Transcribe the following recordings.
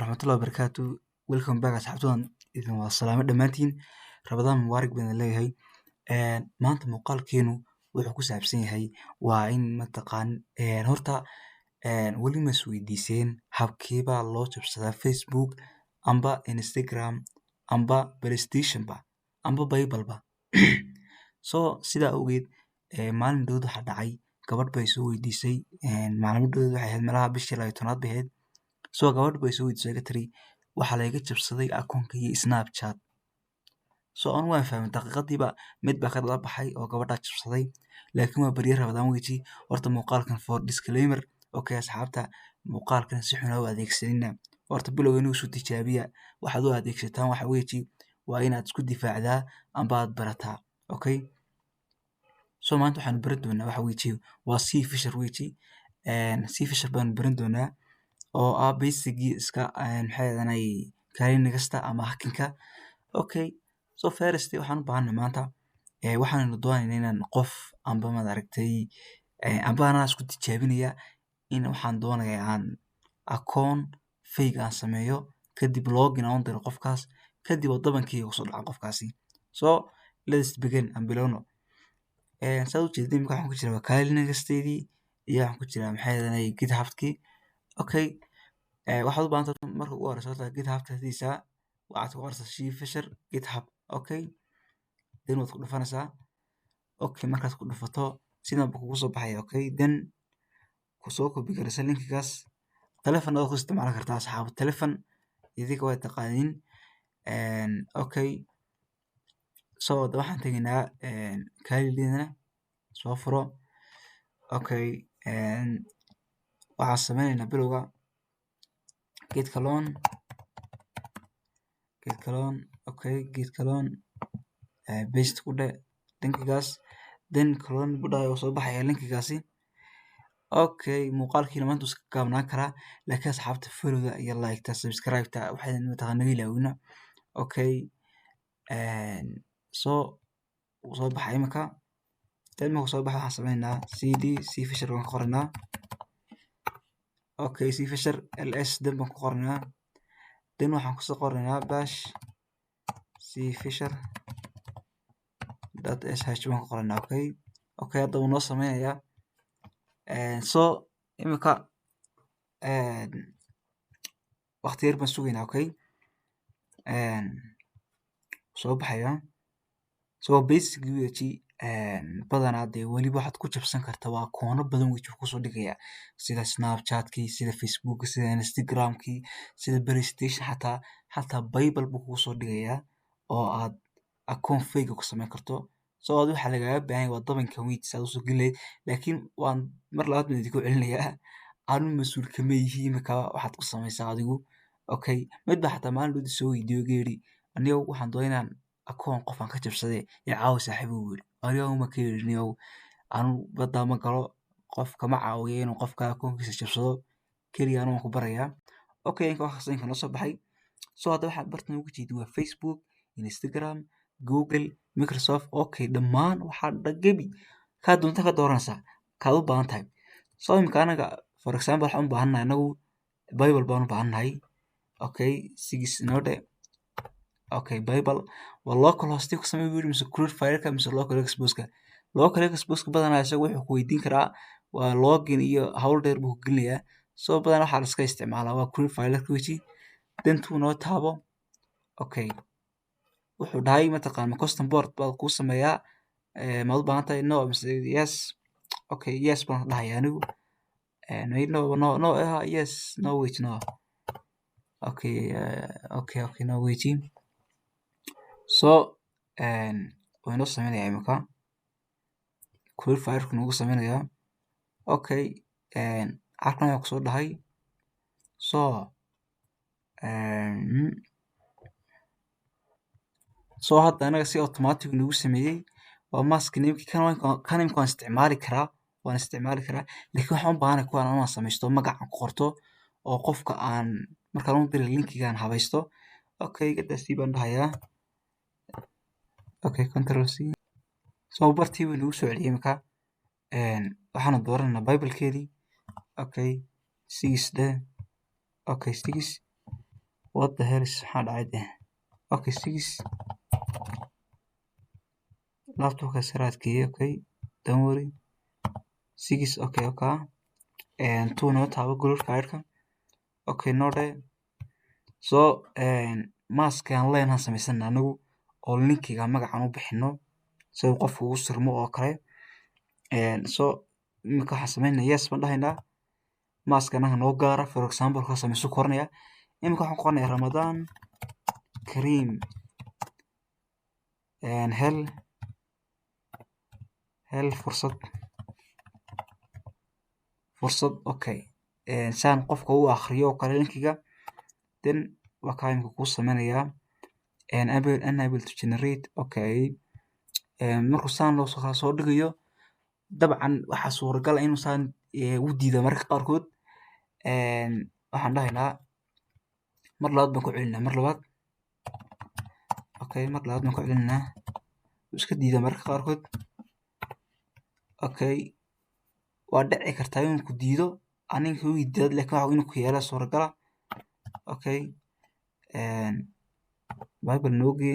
waraxmatullahi wabarakaatu. Welcome back asxaabtadan idin waa salaamo dhammaantiin. Rabadaan mubaarak baan leeyahay. Maanta muuqaalkeenu wuxuu ku saabsan yahay waa in mataqaan horta weli ma isweydiiseen habkeebaa loo jabsadaa Facebook amba Instagram amba PlayStation ba amba Bible ba. So sidaa awgeed maalin dhow waxaa dhacay gabadh bay soo weydiisay maalmo dhow waxay ahayd malaha bishii 12aad bay ahayd. So gabadh bay soo weydiisay ka tiri waxaa laga jabsaday akoonkayga Snapchat. So aan waan fahmay daqiiqadiiba mid baa ka daba baxay oo gabadha jabsaday, laakiin waa bariye Rabadaan weji. Horta muuqaalkan for disclaimer okay asxaabta muuqaalkan si xun u adeegsanina. Horta bilowga inuu soo tijaabiya waxaad u adeegsataan waxa weji waa inaad isku difaacdaa amba aad barataa. Okay. So maanta waxaan baran doonaa waxa weji waa C Fisher weji. C Fisher baan baran doonaa oo basically iska maxay ahaynay kaalin kasta ama hacking-ka. Okay. So first waxaan u baahanay maanta waxaan doonaynaa inaan qof amba ma aragtay amba aan isku tijaabinaya in waxaan doonayaa aan akoon fake aan sameeyo kadib login aan diro qofkaas kadib wadankayga soo dhaca qofkaasi. So let's begin and bilowno. Saa u jeedin waxaan ku jiraa kaalin kasteedii iyo waxaan ku jiraa maxay ahaynay GitHub-kii. Okay. waxaad u baahan tahay marka ugu horeysa GitHub-tiisa waxaad ku qoraysaa C Fisher GitHub. Okay. Then waad ku dhufanaysaa. Okay, markaad ku dhufato sidan buu kugu soo baxaya. Okay. Then ku soo copy garaysa linkigaas. Telefoon aad ku isticmaali kartaa asxaab. Telefoon idinka way taqaaniin. Okay. So waxaan tegaynaa kaalidina soo furo. Okay. waxaan sameynaynaa bilowga get clone. Okay. Get clone. Paste ku dhe linkigaas. Then clone budaya oo soo baxaya linkigaasi. Okay. Muuqaalkiina maanta iska gaabnaan karaa laakiin asxaabta follow-da iyo like-ta subscribe-ta waxay mataqaan naga ilaawina. Okay. So soo baxay imika. Then markuu soo baxay waxaan sameynaa CD C Fisher baan ku qoranaa. Okay. C Fisher LS then baan ku qoranaa. Then waxaan ku soo qoranaa bash C Fisher .sh baan ku qoranaa. Okay. Okay. Hadda wuu noo sameynayaa. So imika waqti yar baan sugaynaa. Okay. soo baxaya. So basically weji badanaa dee weliba waxaad ku jabsan kartaa waa akoono badan weji ku soo dhigaya sida Snapchat-kii, sida Facebook, sida Instagram-kii, sida PlayStation xataa Bible buu kugu soo dhigayaa oo aad akoon fake ku sameyn karto. So aad waxa lagaaga baahan yahay waa dabankan weji aad u soo gelay laakiin waan mar labaad baan idinku celinayaa aanu mas'uul kama yihi imika waxaad ku sameysaa adigu. Okay. mid baa xataa maalin dhow soo weydiiyo geeri aniga waxaan doonayaa inaan akoon qof aan ka jabsaday caawi saaxiib ugu yiri aniga uma ka yeelinayo aanu badda ma galo qof kama caawiyo inuu qofka akoonkiisa jabsado kaliya aan ku barayaa. Okay. inka wax noo soo baxay. So hadda waxaad bartan ugu jeedin waa Facebook, Instagram, Google, Microsoft. Okay. dhammaan waxaa dhagabi ka doonta ka dooranaysaa kaad u baahan tahay. So imika anaga for example waxaan u baahanahay anagu Bible baan u baahanahay. Okay. 6 node. Okay. Bible waa local host ku sameey wiil mise crude file-ka mise local expose-ka. Local expose-ka badanaa isagu wuxuu ku weydiin karaa waa login iyo hawl dheer buu gelinayaa. So badanaa waxaa la iska isticmaalaa waa crude file-ka weji. Then tuu noo taabo. Okay. wuxuu dhahay mataqaan custom port baa ku sameeyaa ma u baahan tahay no mise yes. Okay. Yes baan dhahayaa anigu. No yes no wait no. Okay. Okay. No waiting. So way noo sameynayaa imika crude file-ku nagu sameynayaa. Okay. halkan waxaa kusoo dhahay so hadda anaga si automatic nagu sameeyay waa mask name kan imika waan isticmaali karaa laakiin waxaan u baahanahay kuwaan inaan sameysto magac aan ku qorto oo qofka aan markaan u diray linkiga aan habaysto. Okay. gadaas baan dhahayaa. Okay. control C. So bartii wuu nagu soo celiyay imika waxaan dooranaa Bible-keedii. Okay. 6 dhe. Okay. 6 what the hell is maxaa dhacay deh okay 6 laptopka saraadkii okay don't worry 6 okay okay and 2 noo taabo group kaydka okay noo dhe so maaskaan leenahan samaysan anagu oo linkiga magacan u bixino si uu qofku ugu sirmo oo kale so imika waxaan samaynaa yes baan dhahaynaa maaska anaga noo gaara for example ka samaysu koranaya imika waxaan qoranayaa Ramadan Kareem hel fursad okay saan qofka u akhriyo oo kale linkiga then waa imika kuu samaynayaa unable to generate okay markuu saan loo soo dhigayo dabcan waxaa suuragal ah inuu saan u diido mararka qaarkood waxaan dhahaynaa mar labaad baan ku celinaa mar labaad baan ku celinaa wuu iska diidaa mararka qaarkood okay waa dhici kartaa inuu ku diido aniga wuu diidaa laakiin waxa inuu ku yeelo suuragala okay bible noogi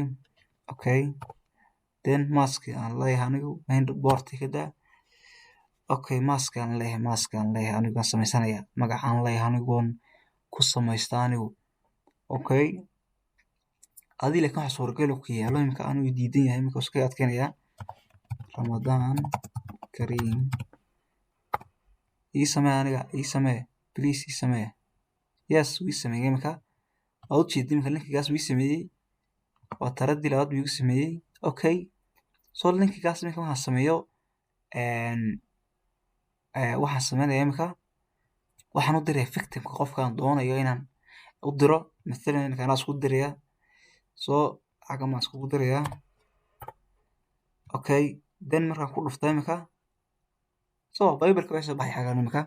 okay then mask aan leeyahay anigu main board ka daa okay mask aan leeyahay anigu aan samaysanaya magacaan leeyahay anigoon ku samaysta anigu okay adii laakiin waxa suuragal ku yeelo imika anigu diidan yahay imika iska adkeynaya Ramadan Kareem ii samee please ii samee yes wii sameeyay imika oo jeedin imika linkigaas wii sameeyay waa taradii labaad wii sameeyay okay so linkigaas imika waxaan sameeyo waxaan sameynaya imika waxaan u diray victimka qofkaan doonayo inaan u diro mathalan imika anaa isku diraya so xagga maan iskugu diraya okay then markaan ku dhufto imika so bible-ka way soo baxay xaggan imika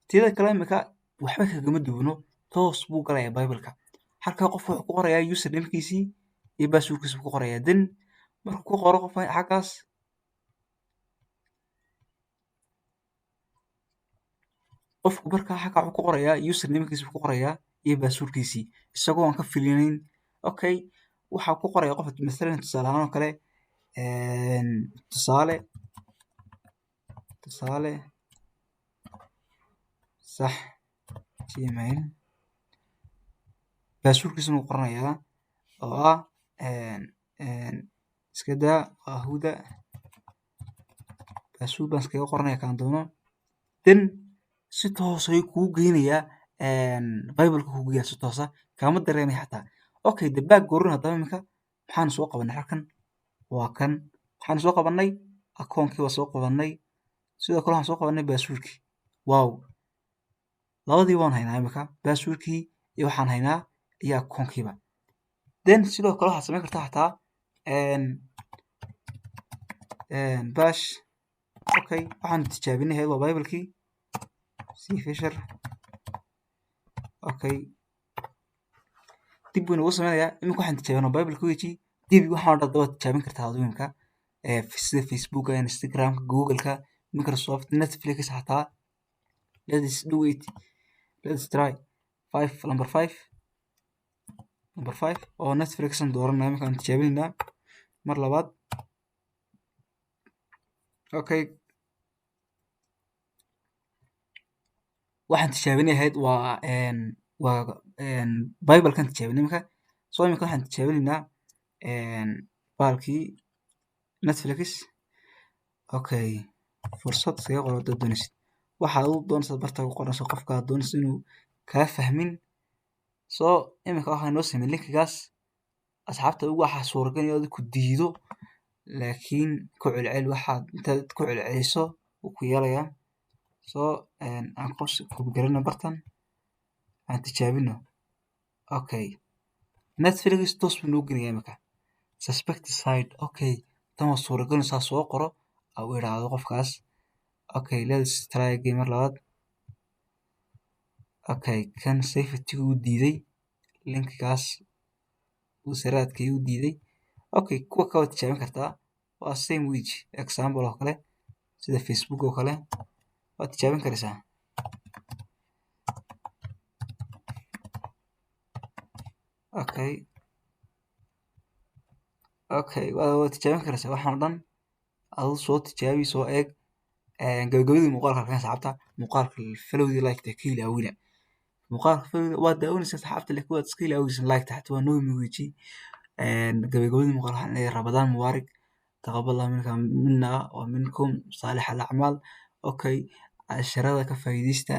tida kale imika waxba kagama duwano toos buu galayaa bible-ka halkaa qof wuxuu ku qorayaa username-kiisii iyo password-kiisa ku qorayaa then markuu ku qoro qof xaggaas qofku markaa xagga wuxuu ku qorayaa username-kiisa ku qorayaa iyo password-kiisii isagoo aan ka filinayn okay waxa ku qoraya qof mathalan tusaale ahaan oo kale tusaale sax gmail password-kiisa uu qoranayaa oo ah iska daa waa huda password baan iskaga qoranaya kaan doono then si toos ayuu kugu geynayaa bible-ka kugu geeyaa si toos ah kaama dareemay xataa okay the back gorin haddaba imika maxaan soo qabanay halkan waa kan waxaan soo qabanay akoonkii waa soo qabanay sidoo kale waxaan soo qabanay password-kii wow labadii waan haynaa imika password-kii iyo waxaan haynaa iyo akoonkiiba then sidoo kale waxaad samayn kartaa xataa bash okay waxaan tijaabinay waa bible-kii fisher okay dib buu nagu samaynayaa imika waxaan tijaabinaa bible-ka weji dib waxaan dad waa tijaabin kartaa adigu imika sida Facebook Instagram Google-ka Microsoft Netflix xataa let's do it let's try number 5 oo Netflix aan dooranay imika aan tijaabinaa mar labaad okay waxaan tijaabinahayd waa bible-kan tijaabinay imika so imika waxaan tijaabinaynaa baalkii Netflix okay fursad iskaga qoro dad doonaysid waxaad u doonaysaa barta ku qoranayso qofka aad doonayso inuu kaa fahmin so imika waxaa noo sameeyay linkigaas asxaabta ugu waxa suuragal inuu ku diido laakiin ku celcel waxaad intaad ku celceliso uu ku yeelayaa so aan ku garana bartan aan tijaabino okay Netflix toos buu noo gelinayaa imika suspected site okay tan waa suuragal inuu saa soo qoro au idhaahdo qofkaas okay let's try again mar labaad okay kan safety-gu wuu diiday linkigaas uu saraadkii u diiday okay kuwa kale waad tijaabin kartaa waa same wage example oo kale sida Facebook oo kale waad tijaabin karaysaa okay okay waa tijaabin karaysaa waxaan oo dhan aduu soo tijaabi soo eeg gabagabadii muuqaalka halkan asxaabta muuqaalka falowdii like ka ilaawina muuqaalka falowda waa daawanaysa asxaabta leh kuwaad iska ilaawaysan like xataa waa noo mugiiji gabagabadii muuqaalka waxaan leeyahay Ramadaan mubaarak taqabbal minna wa minkum saalix al-acmaal okay casharada ka faa'iidaysta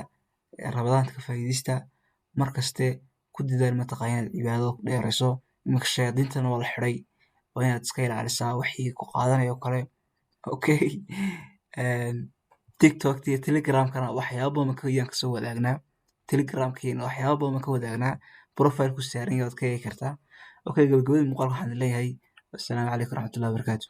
Ramadaanta ka faa'iidaysta markaste ku dadaal mataqaana inaad cibaadada ku dheerayso iminka shayaadiintana waa la xidhay waa inaad iska ilaalisaa wixii ku qaadanayo kale okay TikTok iyo Telegramkana waxyaabo badan ayaan kasoo wadaagnaa Telegramkeena waxyaabo badan ka wadaagnaa profile ku saaran yahay waad ka eegi kartaa okay gabagabadii muuqaalka waxaan leeyahay assalaamu calaykum waraxmatullahi wabarakaatuh